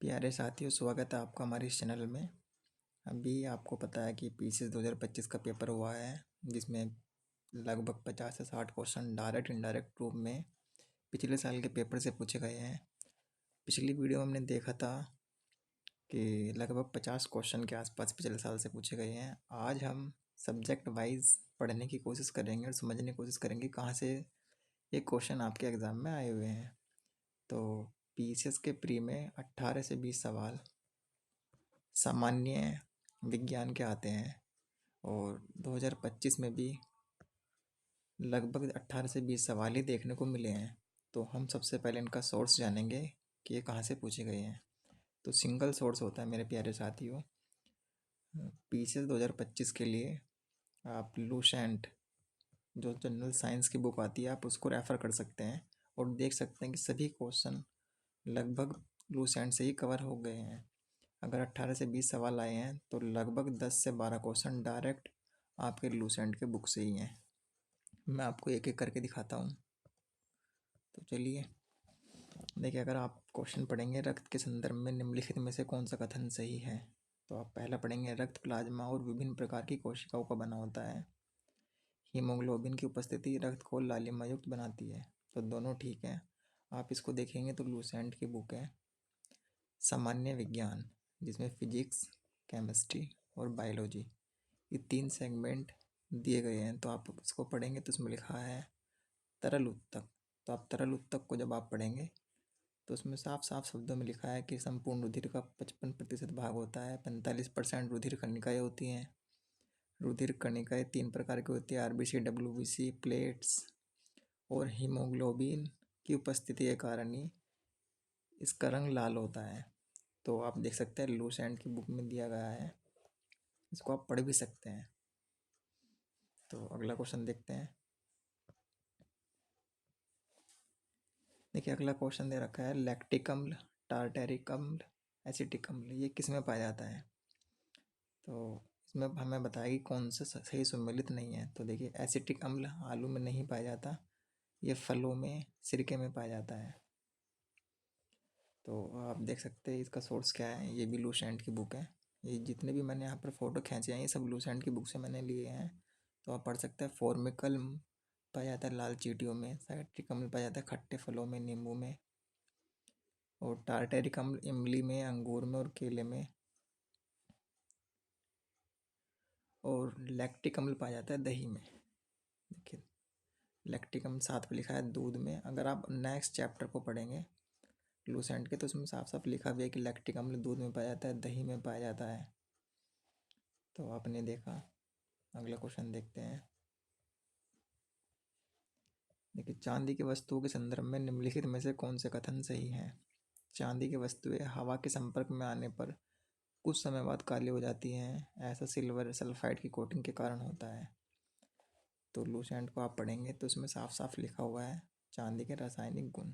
प्यारे साथियों, स्वागत है आपका हमारे इस चैनल में। अभी आपको पता है कि पीसीएस 2025 का पेपर हुआ है, जिसमें लगभग 50 से 60 क्वेश्चन डायरेक्ट इनडायरेक्ट रूप में पिछले साल के पेपर से पूछे गए हैं। पिछली वीडियो में हमने देखा था कि लगभग 50 क्वेश्चन के आसपास पिछले साल से पूछे गए हैं। आज हम सब्जेक्ट वाइज पढ़ने की कोशिश करेंगे और समझने की कोशिश करेंगे कहाँ से ये क्वेश्चन आपके एग्ज़ाम में आए हुए हैं। तो पीसीएस के प्री में 18 से 20 सवाल सामान्य विज्ञान के आते हैं और 2025 में भी लगभग 18 से 20 सवाल ही देखने को मिले हैं। तो हम सबसे पहले इनका सोर्स जानेंगे कि ये कहाँ से पूछे गए हैं। तो सिंगल सोर्स होता है मेरे प्यारे साथियों। पीसीएस 2025 के लिए आप लूसेंट जो जनरल साइंस की बुक आती है आप उसको रेफ़र कर सकते हैं और देख सकते हैं कि सभी क्वेश्चन लगभग लूसेंट से ही कवर हो गए हैं। अगर 18 से 20 सवाल आए हैं तो लगभग 10 से 12 क्वेश्चन डायरेक्ट आपके लूसेंट के बुक से ही हैं। मैं आपको एक एक करके दिखाता हूँ। तो चलिए देखिए, अगर आप क्वेश्चन पढ़ेंगे रक्त के संदर्भ में निम्नलिखित में से कौन सा कथन सही है, तो आप पहला पढ़ेंगे रक्त प्लाज्मा और विभिन्न प्रकार की कोशिकाओं का बना होता है। हीमोग्लोबिन की उपस्थिति रक्त को लालिमा युक्त बनाती है। तो दोनों ठीक है। आप इसको देखेंगे तो लूसेंट की बुक है सामान्य विज्ञान, जिसमें फिजिक्स, केमिस्ट्री और बायोलॉजी ये 3 सेगमेंट दिए गए हैं। तो आप इसको पढ़ेंगे तो उसमें लिखा है तरल उत्तक। तो आप तरल उत्तक को जब आप पढ़ेंगे तो उसमें साफ साफ शब्दों में लिखा है कि संपूर्ण रुधिर का 55% भाग होता है, 45% रुधिर कणिकाएँ होती हैं। रुधिर कणिकाएँ 3 प्रकार की होती है, आरबीसी, डब्ल्यूबीसी, प्लेट्स और हीमोग्लोबिन की उपस्थिति के कारण ही इसका रंग लाल होता है। तो आप देख सकते हैं लूसेंट की बुक में दिया गया है, इसको आप पढ़ भी सकते हैं। तो अगला क्वेश्चन देखते हैं। देखिए, अगला क्वेश्चन दे रखा है लैक्टिक अम्ल, टार्टेरिक अम्ल, एसिटिक अम्ल ये किस में पाया जाता है। तो इसमें हमें बताया कि कौन सा सही सम्मिलित नहीं है। तो देखिए, एसिटिक अम्ल आलू में नहीं पाया जाता, ये फलों में, सिरके में पाया जाता है। तो आप देख सकते हैं इसका सोर्स क्या है, ये भी लूसेंट की बुक है। ये जितने भी मैंने यहाँ पर फ़ोटो खींचे हैं ये सब लूसेंट की बुक से मैंने लिए हैं। तो आप पढ़ सकते हैं। फॉर्मिकल पाया जाता है लाल चींटियों में, साइट्रिक अम्ल पाया जाता है खट्टे फलों में, नींबू में, और टार्टेरिक अम्ल इमली में, अंगूर में और केले में, और लैक्टिक अम्ल पाया जाता है दही में। देखिए, लैक्टिक अम्ल साथ में लिखा है दूध में। अगर आप नेक्स्ट चैप्टर को पढ़ेंगे लूसेंट के तो उसमें साफ साफ लिखा भी है कि लैक्टिक अम्ल दूध में पाया जाता है, दही में पाया जाता है। तो आपने देखा। अगला क्वेश्चन देखते हैं। देखिए, चांदी की वस्तुओं के संदर्भ में निम्नलिखित में से कौन से कथन सही हैं। चांदी की वस्तुएं हवा के संपर्क में आने पर कुछ समय बाद काली हो जाती हैं, ऐसा सिल्वर सल्फाइड की कोटिंग के कारण होता है। तो लूसेंट को आप पढ़ेंगे तो उसमें साफ साफ लिखा हुआ है चांदी के रासायनिक गुण।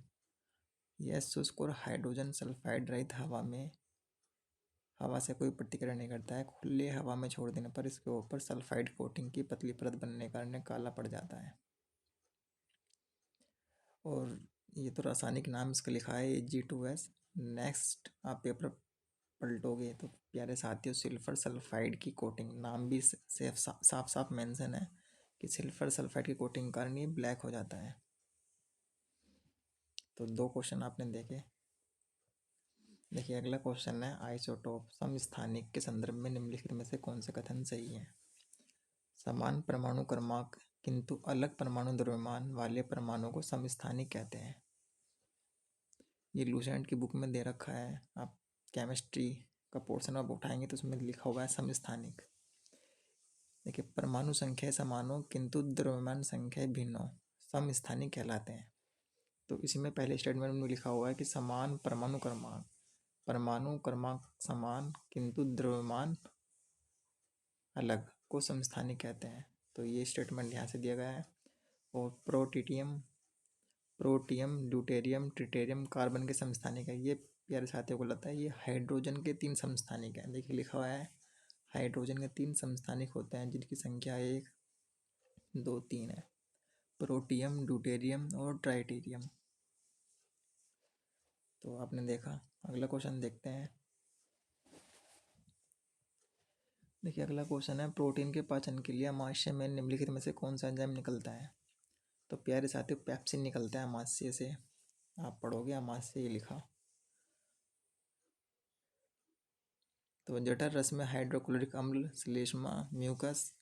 यह शुष्क और हाइड्रोजन सल्फाइड रहित हवा से कोई प्रतिक्रिया नहीं करता है। खुले हवा में छोड़ देने पर इसके ऊपर सल्फाइड कोटिंग की पतली परत बनने के कारण काला पड़ जाता है। और ये तो रासायनिक नाम इसका लिखा है Ag2S। नेक्स्ट आप पेपर पलटोगे तो प्यारे साथियों सिल्फर सल्फाइड की कोटिंग नाम भी साफ साफ मेंशन है कि सिल्फर सल्फाइड की कोटिंग के कारण ये ब्लैक हो जाता है। तो 2 क्वेश्चन आपने देखे। देखिए, अगला क्वेश्चन है आइसोटोप समस्थानिक के संदर्भ में निम्नलिखित में से कौन से कथन सही है। समान परमाणु क्रमांक किंतु अलग परमाणु द्रव्यमान वाले परमाणु को समस्थानिक कहते हैं। ये लूसेंट की बुक में दे रखा है। आप केमिस्ट्री का पोर्शन आप उठाएंगे तो उसमें लिखा हुआ है समस्थानिक। देखिए, परमाणु संख्या समान हो किंतु द्रव्यमान संख्या भिन्न हो, समस्थानिक कहलाते हैं। तो इसी में पहले स्टेटमेंट में लिखा हुआ है कि समान परमाणु क्रमांक समान किंतु द्रव्यमान अलग को समस्थानिक कहते हैं। तो ये स्टेटमेंट यहाँ से दिया गया है। और प्रोटियम ड्यूटेरियम ट्रिटेरियम कार्बन के समस्थानिक है। ये प्यारे साथियों को लगता है ये हाइड्रोजन के 3 समस्थानिक हैं। देखिए, लिखा हुआ है हाइड्रोजन के 3 समस्थानिक होते हैं जिनकी संख्या 1 2 3 है, प्रोटियम ड्यूटेरियम और ट्राइटेरियम। तो आपने देखा। अगला क्वेश्चन देखते हैं। देखिए अगला क्वेश्चन है, प्रोटीन के पाचन के लिए अमाशय में निम्नलिखित में से कौन सा एंजाइम निकलता है? तो प्यारे साथियों, पेप्सिन निकलता है अमाशय से। आप पढ़ोगे अमाशय ही लिखा। तो जठर रस में हाइड्रोक्लोरिक अम्ल, श्लेष्मा, म्यूकस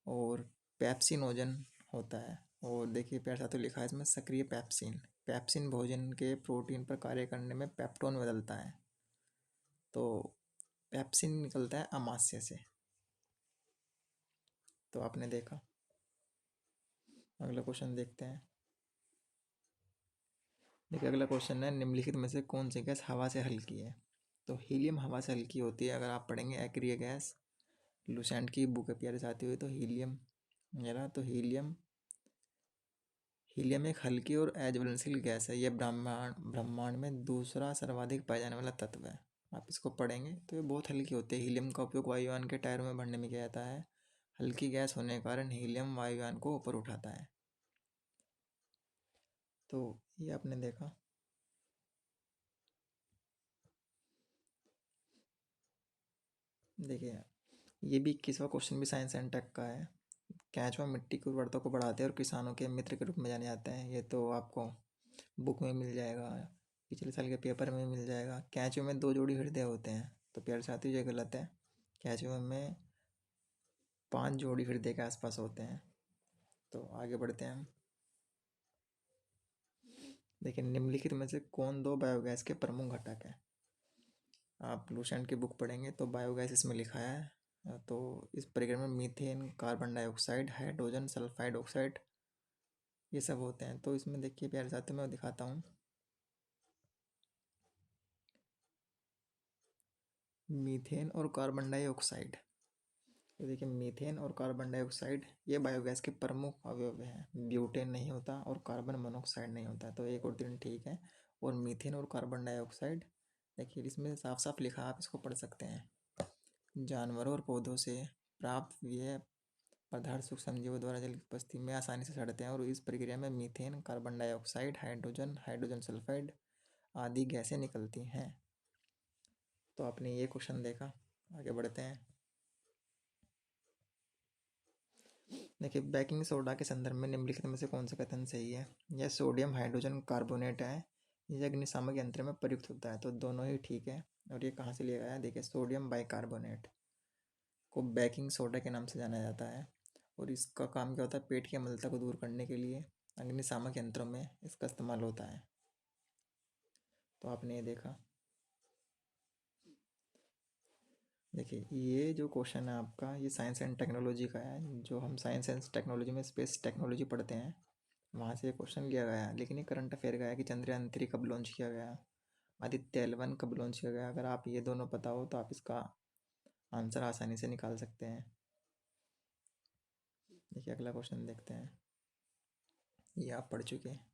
और पेप्सिनोजन होता है। और देखिए प्यारे साथियों, लिखा है इसमें सक्रिय पेप्सिन। पेप्सिन भोजन के प्रोटीन पर कार्य करने में पेप्टोन बदलता है। तो पेप्सिन निकलता है अमाशय से। तो आपने देखा। अगला क्वेश्चन देखते हैं। देखिए अगला क्वेश्चन है, निम्नलिखित में से कौन सी गैस हवा से हल्की है? तो हीलियम हवा से हल्की होती है। अगर आप पढ़ेंगे एक्रिय गैस, लुसेंट की बुक है प्यारे साथी हुई, तो हीलियम मेरा तो हीलियम एक हल्की और अज्वलनशील गैस है। यह ब्रह्मांड में दूसरा सर्वाधिक पाया जाने वाला तत्व है। आप इसको पढ़ेंगे तो ये बहुत हल्की होती है। हीलियम का उपयोग वायुयान के टायरों में भरने में किया जाता है। हल्की गैस होने के कारण हीलियम वायुयान को ऊपर उठाता है। तो ये आपने देखा। देखिए ये भी 21वां क्वेश्चन भी साइंस एंड टेक का है। केंचुआ मिट्टी की उर्वरता को बढ़ाते हैं और किसानों के मित्र के रूप में जाने जाते हैं। ये तो आपको बुक में मिल जाएगा, पिछले साल के पेपर में मिल जाएगा। केंचुए में 2 जोड़ी हृदय होते हैं। तो प्यारे साथियों ये गलत है। केंचुए में 5 जोड़ी हृदय के आसपास होते हैं। तो आगे बढ़ते हैं हम। देखिए निम्नलिखित में से कौन दो बायोगैस के प्रमुख घटक है? आप लूसेंट की बुक पढ़ेंगे तो बायोगैस इसमें लिखा है। तो इस प्रक्रिया में methane, carbon dioxide, hydrogen sulphide oxide ये सब होते हैं। तो इसमें देखिए प्यारे साथियों मैं दिखाता हूँ। मीथेन और कार्बन डाइऑक्साइड, तो देखिए मीथेन और कार्बन डाइऑक्साइड ये बायोगैस के प्रमुख अवयव हैं। ब्यूटेन नहीं होता और कार्बन मोनोऑक्साइड नहीं होता। तो 1 और 3 ठीक है। और मीथेन और कार्बन डाइऑक्साइड देखिए इसमें साफ साफ लिखा, आप इसको पढ़ सकते हैं। जानवरों और पौधों से प्राप्त ये पदार्थ सूक्ष्म जीवों द्वारा जल की उपस्थिति में आसानी से सड़ते हैं। और इस प्रक्रिया में methane, carbon dioxide, hydrogen, hydrogen sulphide आदि गैसें निकलती हैं। तो आपने ये क्वेश्चन देखा। आगे बढ़ते हैं। देखिए बेकिंग सोडा के संदर्भ में निम्नलिखित में से कौन सा कथन सही है? यह सोडियम हाइड्रोजन कार्बोनेट है। यह अग्निशामक यंत्र में प्रयुक्त होता है। तो दोनों ही ठीक है। और ये कहाँ से लिया गया है? देखिए सोडियम बाइकार्बोनेट को बेकिंग सोडा के नाम से जाना जाता है। और इसका काम क्या होता है? पेट की अम्लता को दूर करने के लिए अग्निशामक यंत्रों में इसका इस्तेमाल होता है। तो आपने ये देखा। देखिए ये जो क्वेश्चन है आपका, ये साइंस एंड टेक्नोलॉजी का है। जो हम साइंस एंड टेक्नोलॉजी में स्पेस टेक्नोलॉजी पढ़ते हैं, वहाँ से ये क्वेश्चन लिया गया है। लेकिन ये करंट अफेयर का है कि चंद्रयान 3 कब लॉन्च किया गया, आदित्य L1 कब लॉन्च किया गया। अगर आप ये दोनों पता हो तो आप इसका आंसर आसानी से निकाल सकते हैं। देखिए अगला क्वेश्चन देखते हैं। ये आप पढ़ चुके हैं।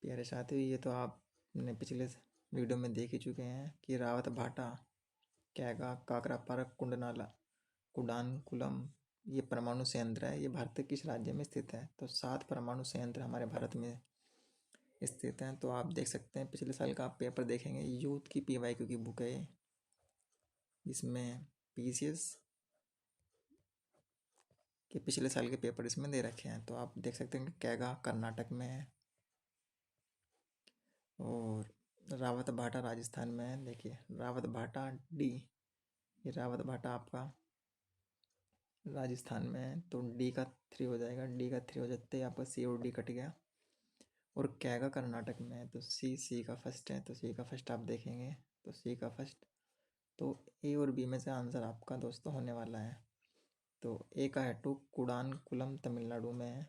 प्यारे साथियों ये तो आपने पिछले वीडियो में देख ही चुके हैं कि रावत भाटा, कैगा, काकरापारा, कुंडनाला, कुडानकुलम ये परमाणु संयंत्र है। ये भारत के किस राज्य में स्थित है? तो 7 परमाणु संयंत्र हमारे भारत में स्थित हैं। तो आप देख सकते हैं पिछले साल का आप पेपर देखेंगे, यूथ की PYQ की बुक है ये। इसमें PCS के पिछले साल के पेपर इसमें दे रखे हैं। तो आप देख सकते हैं कि कैगा कर्नाटक में है और रावत भाटा राजस्थान में है। देखिए रावत भाटा D, ये रावत भाटा आपका राजस्थान में है। तो D का 3 हो जाएगा। D का 3 हो जाते ही आपका C और D कट गया। और कैगा कर्नाटक में है। तो C का फर्स्ट है। तो C का फर्स्ट आप देखेंगे तो C का फर्स्ट। तो A और B में से आंसर आपका दोस्तों होने वाला है। तो A का हेटू कुडानकुलम तमिलनाडु में है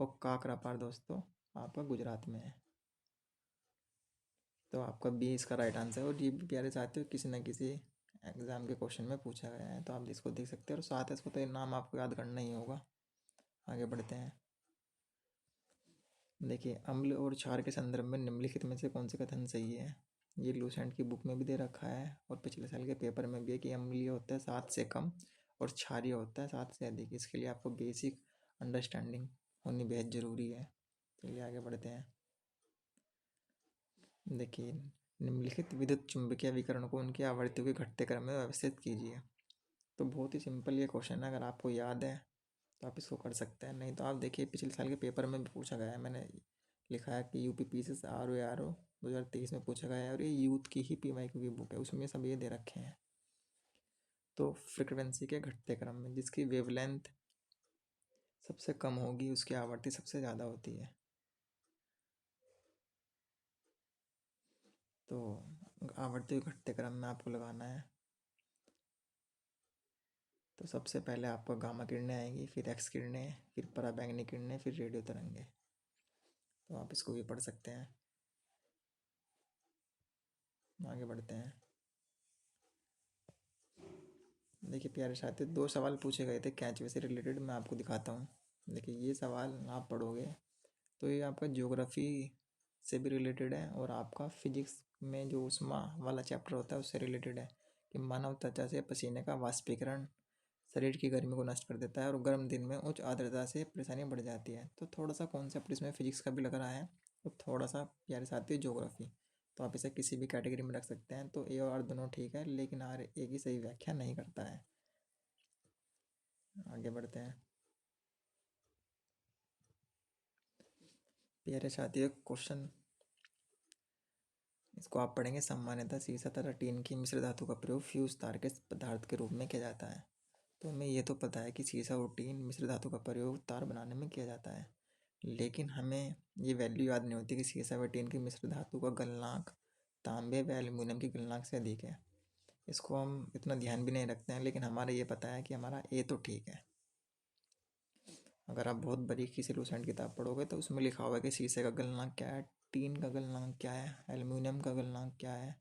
और काकरापार दोस्तों आपका गुजरात में है। तो आपका B इसका राइट आंसर है। और ये भी प्यारे साथियों किसी न किसी एग्ज़ाम के क्वेश्चन में पूछा गया है। तो आप इसको देख सकते हैं और साथ है इसको तो ये नाम आपको याद करना ही होगा। आगे बढ़ते हैं। देखिए अम्ल और क्षार के संदर्भ में निम्नलिखित में से कौन से कथन सही है? ये लूसेंट की बुक में भी दे रखा है और पिछले साल के पेपर में भी है कि अम्लीय होता है 7 से कम और क्षारीय होता है 7 से अधिक। इसके लिए आपको बेसिक अंडरस्टैंडिंग होनी बेहद ज़रूरी है। चलिए आगे बढ़ते हैं। देखिए, निम्नलिखित विद्युत चुंबकीय विकिरण को उनकी आवृत्तियों के घटते क्रम में व्यवस्थित कीजिए। तो बहुत ही सिंपल ये क्वेश्चन है, अगर आपको याद है तो आप इसको कर सकते हैं, नहीं तो आप देखिए पिछले साल के पेपर में भी पूछा गया है। मैंने लिखा है कि यूपी से RO 2023 में पूछा गया है और ये यूथ की ही PYQ की बुक है, उसमें सब ये दे रखे हैं। तो फ्रिक्वेंसी के घटते क्रम में जिसकी वेवलेंथ सबसे कम होगी उसकी आवृत्ति सबसे ज़्यादा होती है। तो आवृत्ति के घटते क्रम में आपको लगाना है। तो सबसे पहले आपको गामा किरणें आएंगी, फिर एक्स किरणें, फिर पराबैंगनी किरणें, फिर रेडियो तरंगे। तो आप इसको भी पढ़ सकते हैं। आगे बढ़ते हैं। देखिए प्यारे साथियों, 2 सवाल पूछे गए थे कैचवे से रिलेटेड, मैं आपको दिखाता हूँ। देखिए ये सवाल आप पढ़ोगे तो ये आपका ज्योग्राफी से भी रिलेटेड है और आपका फिजिक्स में जो उष्मा वाला चैप्टर होता है उससे रिलेटेड है कि मानव त्वचा से पसीने का वाष्पीकरण शरीर की गर्मी को नष्ट कर देता है और गर्म दिन में उच्च आर्द्रता से परेशानी बढ़ जाती है। तो थोड़ा सा कॉन्सेप्ट इसमें फिजिक्स का भी लग रहा है और थोड़ा सा प्यारे साथी ज्योग्राफी। तो आप इसे किसी भी कैटेगरी में रख सकते हैं। तो ए और दोनों ठीक है, लेकिन आर एक ही सही व्याख्या नहीं करता है। आगे बढ़ते हैं। प्यारे साथियों, क्वेश्चन इसको आप पढ़ेंगे। सामान्यतः सीसा तथा टीन की मिश्र धातु का प्रयोग फ्यूज तार के पदार्थ के रूप में किया जाता है। तो हमें ये तो पता है कि सीसा और टीन मिश्र धातु का प्रयोग तार बनाने में किया जाता है, लेकिन हमें ये वैल्यू याद नहीं होती कि सीसा व टीन की मिश्र धातु का गलनांक तांबे व एल्युमिनियम की गलनांक से अधिक है। इसको हम इतना ध्यान भी नहीं रखते हैं, लेकिन हमारा ये पता है कि हमारा ए तो ठीक है। अगर आप बहुत बारीकी से लूसेंट किताब पढ़ोगे तो उसमें लिखा हुआ है कि शीशे का गलनांक क्या है, टीन का गलनांक क्या है, एल्युमिनियम का गलनांक क्या है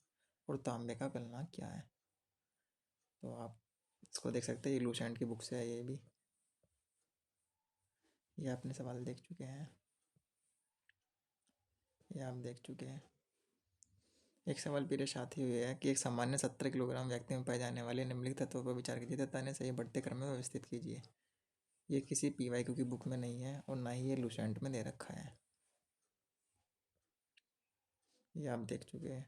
और तांबे का गलनांक क्या है। तो आप इसको देख सकते हैं, ये लूसेंट की बुक से है। ये आपने सवाल देख चुके हैं, ये आप देख चुके हैं। एक सवाल मेरे साथ ही हुए है कि एक सामान्य 70 किलोग्राम व्यक्ति में पाए जाने वाले निम्नलिखित तत्वों पर विचार कीजिए तथा इन्हें सही बढ़ते क्रम में व्यवस्थित कीजिए। ये किसी PYQ की बुक में नहीं है और ना ही ये लूसेंट में दे रखा है। ये आप देख चुके हैं।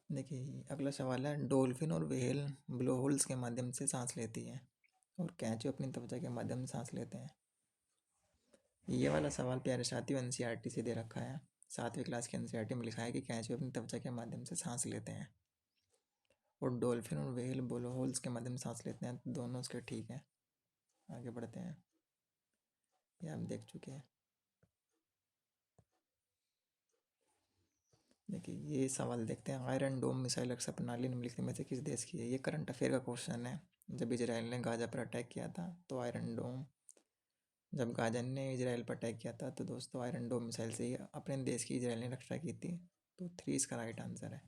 देखिए अगला सवाल है, डॉल्फिन और व्हेल ब्लो होल्स के माध्यम से सांस लेती है और कैंचो अपनी त्वचा के माध्यम से सांस लेते हैं। ये वाला सवाल प्यारे साथियों NCERT से दे रखा है। 7वीं क्लास के NCERT में लिखा है कि कैंचो अपनी त्वचा के माध्यम से सांस लेते हैं और डॉल्फिन और व्हेल ब्लो होल्स के माध्यम से सांस लेते हैं। तो दोनों उसके ठीक है। आगे बढ़ते हैं। ये आप देख चुके हैं। देखिए ये सवाल देखते हैं, आयरन डोम मिसाइल रक्षा प्रणाली निम्नलिखित में से किस देश की है। ये करंट अफेयर का क्वेश्चन है। जब इजराइल ने गाजा पर अटैक किया था तो आयरन डोम, जब गाजा ने इजराइल पर अटैक किया था तो दोस्तों आयरन डोम मिसाइल से ही अपने देश की इजराइल ने रक्षा की थी। तो 3 इसका राइट आंसर है।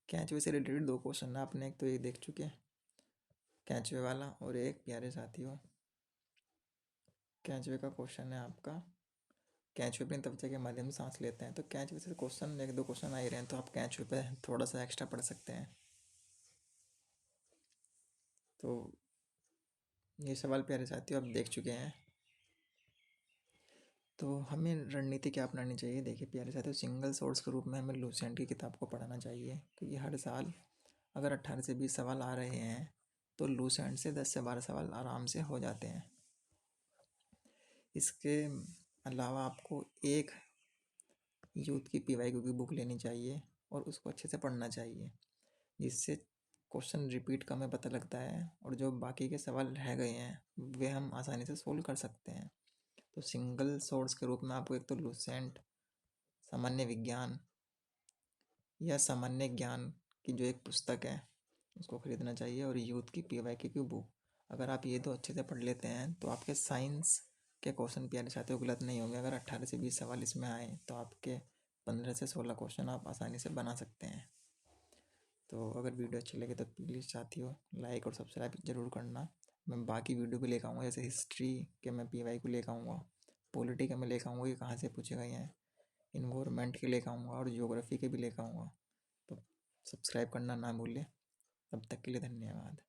कैचवे से रिलेटेड 2 क्वेश्चन है आपने, एक तो ये देख चुके हैं कैचवे वाला, और एक प्यारे साथियों कैचवे का क्वेश्चन है आपका, कैचवे अपनी त्वचा के माध्यम से सांस लेते हैं। तो कैचवे से क्वेश्चन 1-2 क्वेश्चन आ ही रहे हैं, तो आप कैचवे पे थोड़ा सा एक्स्ट्रा पढ़ सकते हैं। तो ये सवाल प्यारे साथियों आप देख चुके हैं। तो हमें रणनीति क्या अपनानी चाहिए। देखिए प्यारे साथियों, सिंगल सोर्स के रूप में हमें लूसेंट की किताब को पढ़ना चाहिए, क्योंकि हर साल अगर 18 से 20 सवाल आ रहे हैं तो लूसेंट से 10 से 12 सवाल आराम से हो जाते हैं। इसके अलावा आपको एक यूथ की PYQ की बुक लेनी चाहिए और उसको अच्छे से पढ़ना चाहिए, जिससे क्वेश्चन रिपीट का हमें पता लगता है और जो बाकी के सवाल रह गए हैं वे हम आसानी से सोल्व कर सकते हैं। तो सिंगल सोर्स के रूप में आपको एक तो लूसेंट, सामान्य विज्ञान या सामान्य ज्ञान की जो एक पुस्तक है उसको खरीदना चाहिए और यूथ की PYQ की बुक। अगर आप ये दो अच्छे से पढ़ लेते हैं तो आपके साइंस के क्वेश्चन प्यारे साथियों गलत नहीं होंगे। अगर 18 से 20 सवाल इसमें आए तो आपके 15 से 16 क्वेश्चन आप आसानी से बना सकते हैं। तो अगर वीडियो अच्छी लगे तो प्लीज़ साथियों लाइक और सब्सक्राइब ज़रूर करना। मैं बाकी वीडियो भी लेकर आऊँगा, जैसे हिस्ट्री के मैं पीवाई को लेकर आऊँगा, पॉलिटी के मैं लेकर आऊँगा कि कहाँ से पूछे गए हैं, इन्वायरमेंट के लेकर आऊँगा और ज्योग्राफी के भी लेकर आऊँगा। तो सब्सक्राइब करना ना भूलें। तब तक के लिए धन्यवाद।